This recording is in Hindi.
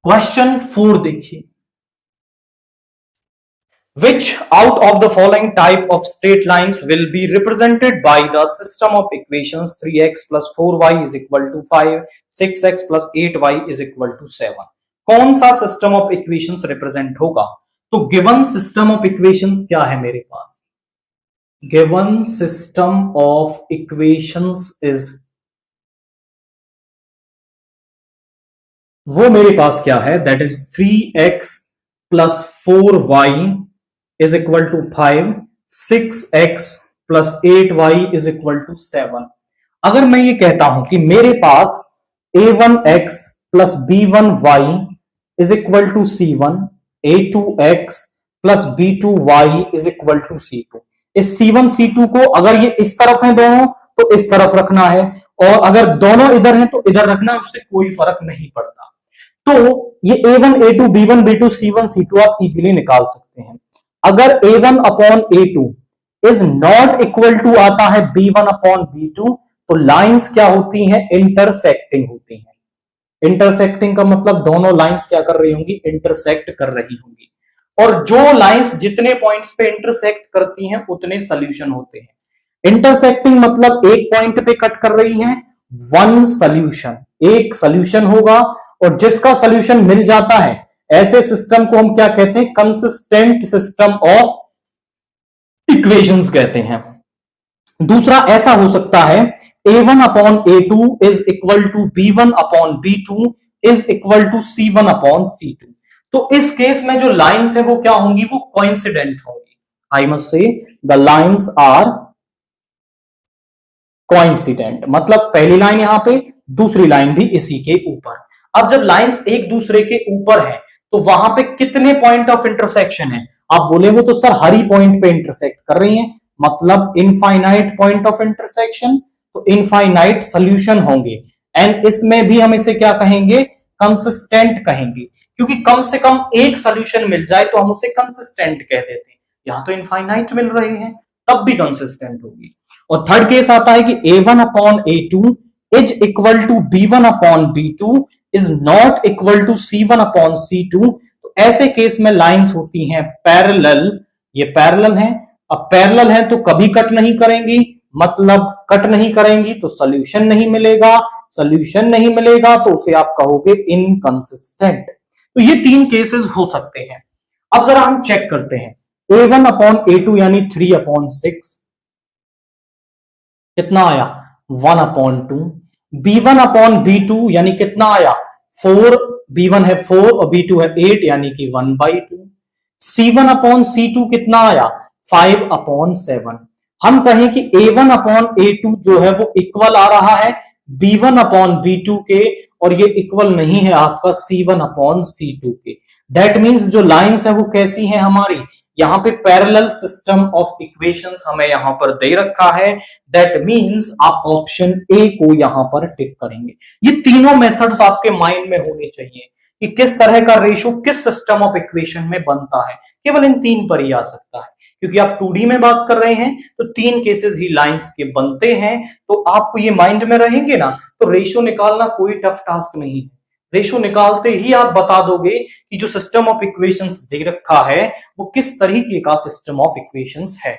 क्वेश्चन 4 देखिए, which out of the following type of straight lines will be represented by the system of equations 3x plus 4y is equal to 5, 6x plus 8y is equal to 7? कौन सा सिस्टम ऑफ इक्वेशंस रिप्रेजेंट होगा? तो गिवन सिस्टम ऑफ इक्वेशंस क्या है मेरे पास? Given system of equations is, वो मेरे पास क्या है? That is 3x plus 4y is equal to 5, 6x plus 8y is equal to 7। अगर मैं ये कहता हूं कि मेरे पास a1x plus b1y is equal to c1, a2x plus b2y is equal to c2, इस c1 c2 को अगर ये इस तरफ है दोनों तो इस तरफ रखना है, और अगर दोनों इधर हैं तो इधर रखना है, उससे कोई फर्क नहीं पड़ता। तो ये a1 a2 b1 b2 c1 c2 आप इजीली निकाल सकते हैं। अगर a1 upon a2 is not equal to आता है b1 अपॉन b2, तो लाइंस क्या होती हैं? इंटरसेक्टिंग होती हैं। इंटरसेक्टिंग का मतलब दोनों लाइंस क्या कर रही होंगी? इंटरसेक्ट कर रही होंगी। और जो लाइंस जितने पॉइंट्स पे इंटरसेक्ट करती हैं उतने सॉल्यूशन होते हैं। इंटरसेक्टिंग मतलब एक पॉइंट पे कट कर रही हैं, वन सॉल्यूशन, एक सॉल्यूशन होगा, और जिसका सॉल्यूशन मिल जाता है ऐसे सिस्टम को हम क्या कहते हैं? कंसिस्टेंट सिस्टम ऑफ इक्वेशंस कहते हैं। दूसरा ऐसा हो सकता है a1 upon a2 is equal to b1 upon b2 is equal to c1 upon c2। तो इस केस में जो लाइंस है वो क्या होंगी? वो कोइंसिडेंट होंगी। I must say the lines are coincident, मतलब पहली लाइन यहां पे, दूसरी लाइन भी इसी के ऊपर। अब जब लाइंस एक दूसरे के ऊपर है तो वहां पे कितने पॉइंट ऑफ इंटरसेक्शन है? आप बोले वो तो सर हर ही पॉइंट पे इंटरसेक्ट कर रही हैं, मतलब इनफाइनाइट पॉइंट ऑफ इंटरसेक्शन, तो इनफाइनाइट सॉल्यूशन होंगे। एंड इसमें भी हम इसे क्या कहेंगे? कंसिस्टेंट कहेंगे, क्योंकि कम से कम एक सॉल्यूशन मिल जाए तो हम उसे कंसिस्टेंट कह देते हैं। यहां तो इनफाइनाइट मिल रहे हैं तब भी कंसिस्टेंट होगी। और थर्ड केस आता है कि a1 upon a2 is equal to b1 upon b2 is not equal to c1 upon c2। तो ऐसे केस में लाइंस होती हैं पैरेलल, ये पैरेलल हैं। अब पैरेलल हैं तो कभी कट नहीं करेंगी, मतलब कट नहीं करेंगी तो सॉल्यूशन नहीं मिलेगा, सॉल्यूशन नहीं मिलेगा तो उसे आप कहोगे इनकंसिस्टेंट। तो ये तीन केसेस हो सकते हैं। अब जरा हम चेक करते हैं, a1 अपॉन a2 यानी 3 अपॉन 6 कितना आया? 1 अपॉन 2। b1 अपॉन b2 यानी कितना आया? 4, b1 है 4 और b2 है 8 यानी कि 1/2। c1 अपॉन c2 कितना आया? 5 अपॉन 7। हम कहें कि a1 अपॉन a2 जो है वो इक्वल आ रहा है b1 अपॉन b2 के, और ये इक्वल नहीं है आपका c1 अपॉन c2 के। दैट मीन्स जो लाइंस है वो कैसी है हमारी? यहां पे पैरेलल सिस्टम ऑफ इक्वेशंस हमें यहां पर दे रखा है। दैट मीन्स आप ऑप्शन ए को यहां पर टिक करेंगे। ये तीनों मेथड्स आपके माइंड में होने चाहिए कि किस तरह का रेशो किस सिस्टम ऑफ इक्वेशन में बनता है। केवल इन तीन पर ही आ सकता है, क्योंकि आप 2D में बात कर रहे हैं तो तीन केसेस ही लाइंस के बनते हैं। तो आपको ये माइंड में रहेंगे ना, तो रेशो निकालना कोई टफ टास्क नहीं है। रेशो निकालते ही आप बता दोगे कि जो सिस्टम ऑफ इक्वेशंस दे रखा है वो किस तरीके का सिस्टम ऑफ इक्वेशंस है।